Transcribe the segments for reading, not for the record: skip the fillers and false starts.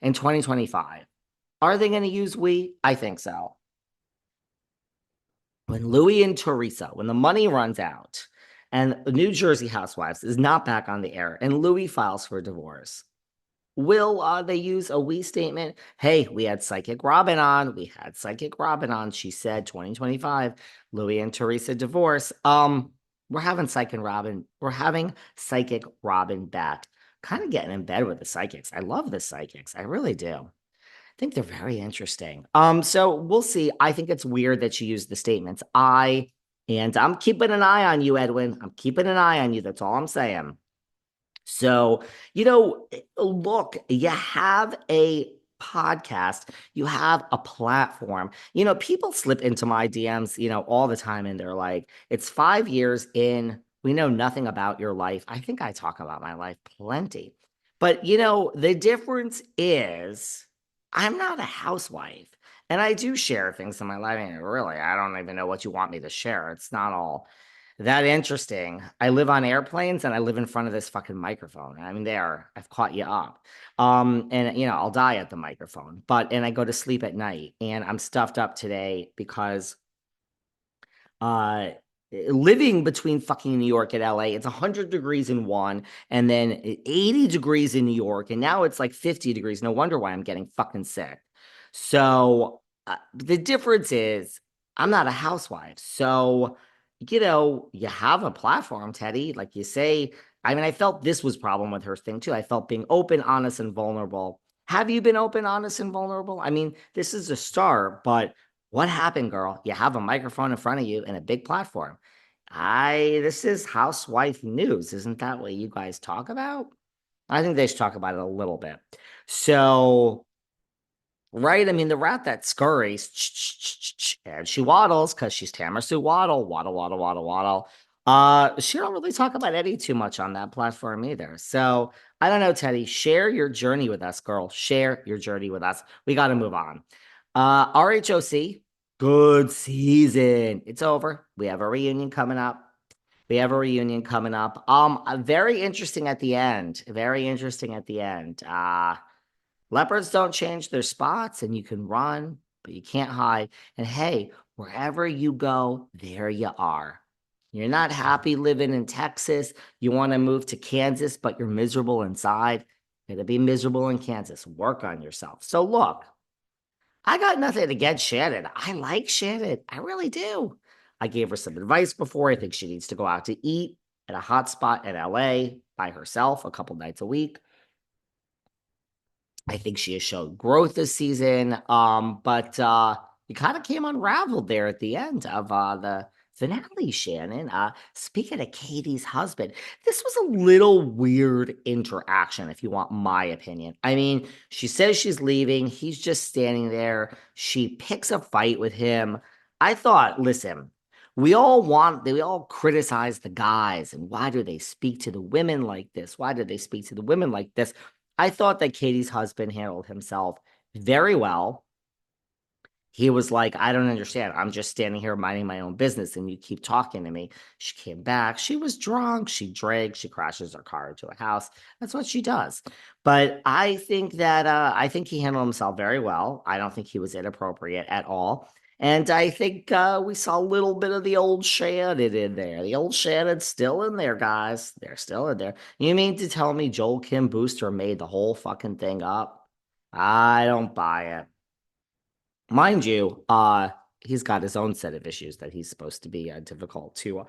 in 2025. Are they going to use we? I think so. When Louis and Teresa, when the money runs out and New Jersey Housewives is not back on the air and Louis files for divorce, will they use a we statement? Hey, we had Psychic Robin on. We had Psychic Robin on. She said 2025, Louis and Teresa divorce. We're having Psychic Robin. We're having Psychic Robin back. Kind of getting in bed with the psychics. I love the psychics. I really do. I think they're very interesting. So we'll see. I think it's weird that she used the statements. And I'm keeping an eye on you, Edwin. I'm keeping an eye on you. That's all I'm saying. So, look, you have a podcast, you have a platform. People slip into my DMs, all the time, and they're like, it's 5 years in, we know nothing about your life. I think I talk about my life plenty. But, the difference is I'm not a housewife. And I do share things in my life. And really, I don't even know what you want me to share. It's not all that interesting. I live on airplanes and I live in front of this fucking microphone. I mean, I've caught you up. And I'll die at the microphone. And I go to sleep at night and I'm stuffed up today because uh living between fucking New York and LA, it's 100 degrees in one and then 80 degrees in New York. And now it's like 50 degrees. No wonder why I'm getting fucking sick. So the difference is I'm not a housewife. So, you have a platform, Teddi. Like you say, I mean, I felt this was problem with her thing too. I felt being open, honest, and vulnerable. Have you been open, honest, and vulnerable? I mean, this is a star, but what happened, girl? You have a microphone in front of you and a big platform. This is housewife news. Isn't that what you guys talk about? I think they should talk about it a little bit. So, right? I mean, the rat that scurries and she waddles because she's Tamara Sue Waddle, waddle, waddle, waddle, waddle. She don't really talk about Eddie too much on that platform either. So I don't know, Teddi. Share your journey with us, girl. Share your journey with us. We got to move on. RHOC, good season. It's over. We have a reunion coming up. Very interesting at the end. Very interesting at the end. Leopards don't change their spots and you can run, but you can't hide. And hey, wherever you go, there you are. You're not happy living in Texas. You want to move to Kansas, but you're miserable inside. You're going to be miserable in Kansas. Work on yourself. So look, I got nothing against Shannon. I like Shannon. I really do. I gave her some advice before. I think she needs to go out to eat at a hot spot in LA by herself a couple nights a week. I think she has shown growth this season. But you kind of came unraveled there at the end of the finale, Shannon. Speaking of Katie's husband, this was a little weird interaction, if you want my opinion. I mean, she says she's leaving. He's just standing there. She picks a fight with him. I thought, listen, we all criticize the guys and why do they speak to the women like this? Why do they speak to the women like this? I thought that Katie's husband handled himself very well. He was like, I don't understand. I'm just standing here minding my own business and you keep talking to me. She came back. She was drunk. She drank. She crashes her car into a house. That's what she does. But I think that I think he handled himself very well. I don't think he was inappropriate at all. And I think we saw a little bit of the old Shannon in there. The old Shannon's still in there, guys. They're still in there. You mean to tell me Joel Kim Booster made the whole fucking thing up? I don't buy it. Mind you, he's got his own set of issues that he's supposed to be difficult to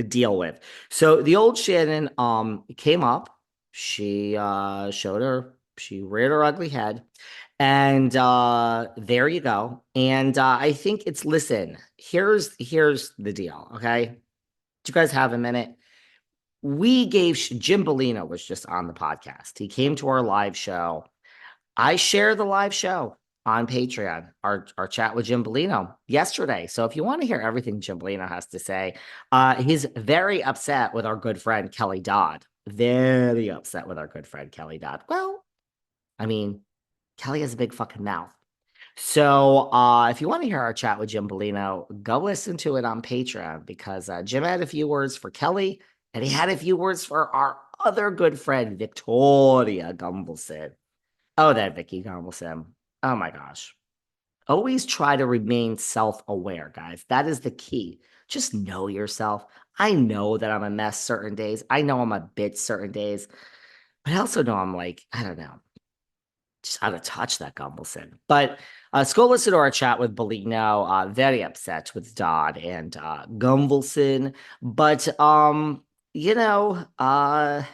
deal with. So the old Shannon came up. She she reared her ugly head. And there you go. And I think it's listen, here's the deal, okay? Do you guys have a minute? We gave Jim Bellino was just on the podcast. He came to our live show. I share the live show on Patreon, our chat with Jim Bellino yesterday. So if you want to hear everything Jim Bellino has to say, he's very upset with our good friend Kelly Dodd. Very upset with our good friend Kelly Dodd. Well, I mean, Kelly has a big fucking mouth. So if you want to hear our chat with Jim Bellino, go listen to it on Patreon because Jim had a few words for Kelly and he had a few words for our other good friend, Victoria Gunvalson. Oh, that Vicki Gunvalson. Oh my gosh. Always try to remain self-aware, guys. That is the key. Just know yourself. I know that I'm a mess certain days. I know I'm a bitch certain days. But I also know I'm like, I don't know, just out of touch, that Gumbelson. But let's go listen to our chat with Bellino. Very upset with Dodd and Gumbelson. But you know,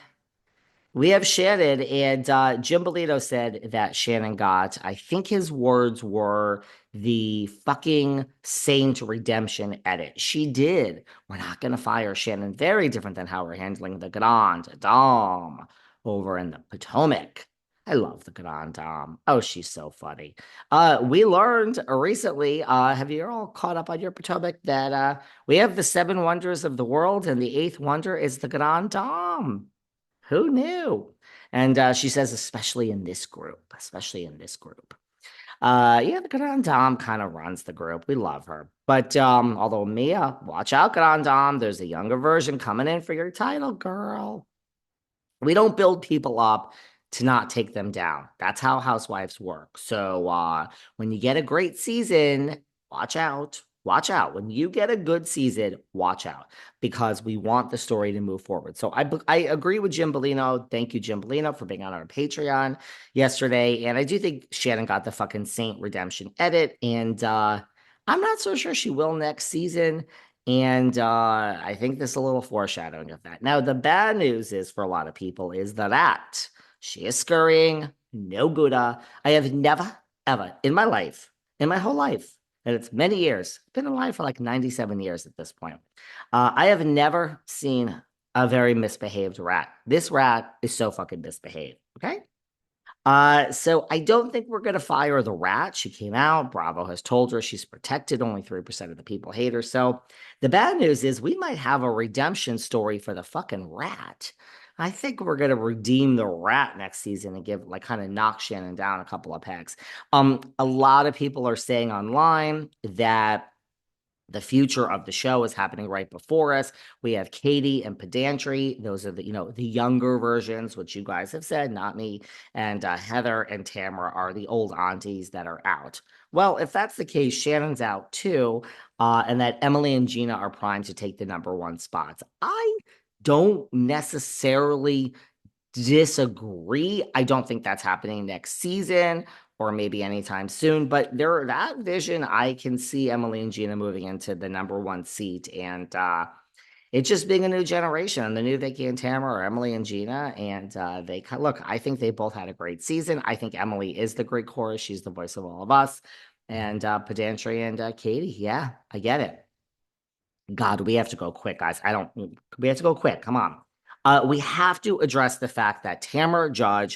we have Shannon, and Jim Bellino said that Shannon got, I think his words were, the fucking Saint Redemption edit. She did. We're not going to fire Shannon. Very different than how we're handling the Grand Dame over in the Potomac. I love the Grand Dame. Oh, she's so funny. We learned recently, have you all caught up on your Potomac, that we have the seven wonders of the world, and the eighth wonder is the Grand Dame. Who knew? And she says, especially in this group, especially in this group. Yeah, the Grand Dame kind of runs the group. We love her. But although Mia, watch out, Grand Dame. There's a younger version coming in for your title, girl. We don't build people up to not take them down. That's how Housewives work. So when you get a great season, watch out. Watch out. When you get a good season, watch out, because we want the story to move forward. So I agree with Jim Bellino. Thank you, Jim Bellino, for being on our Patreon yesterday. And I do think Shannon got the fucking Saint Redemption edit. And I'm not so sure she will next season. And I think there's a little foreshadowing of that. Now, the bad news is for a lot of people is that she is scurrying, no Buddha. I have never, ever in my life, in my whole life, and it's many years, been alive for like 97 years at this point. I have never seen a very misbehaved rat. This rat is so fucking misbehaved. Okay. So I don't think we're gonna fire the rat. She came out. Bravo has told her she's protected. Only 3% of the people hate her. So the bad news is we might have a redemption story for the fucking rat. I think we're gonna redeem the rat next season and give, like, kind of knock Shannon down a couple of pegs. A lot of people are saying online that the future of the show is happening right before us. We have Katie and Pedantry. Those are the, the younger versions, which you guys have said, not me. And Heather and Tamra are the old aunties that are out. Well, if that's the case, Shannon's out too. And that Emily and Gina are primed to take the number one spots. I don't necessarily disagree. I don't think that's happening next season or maybe anytime soon, but that vision, I can see Emily and Gina moving into the number one seat, and it just being a new generation, the new Vicki and Tamara, or Emily and Gina, and look. I think they both had a great season. I think Emily is the great chorus; she's the voice of all of us, and Pedantry and Katie. Yeah, I get it. God, we have to go quick, guys. We have to go quick. Come on. We have to address the fact that Tamra Judge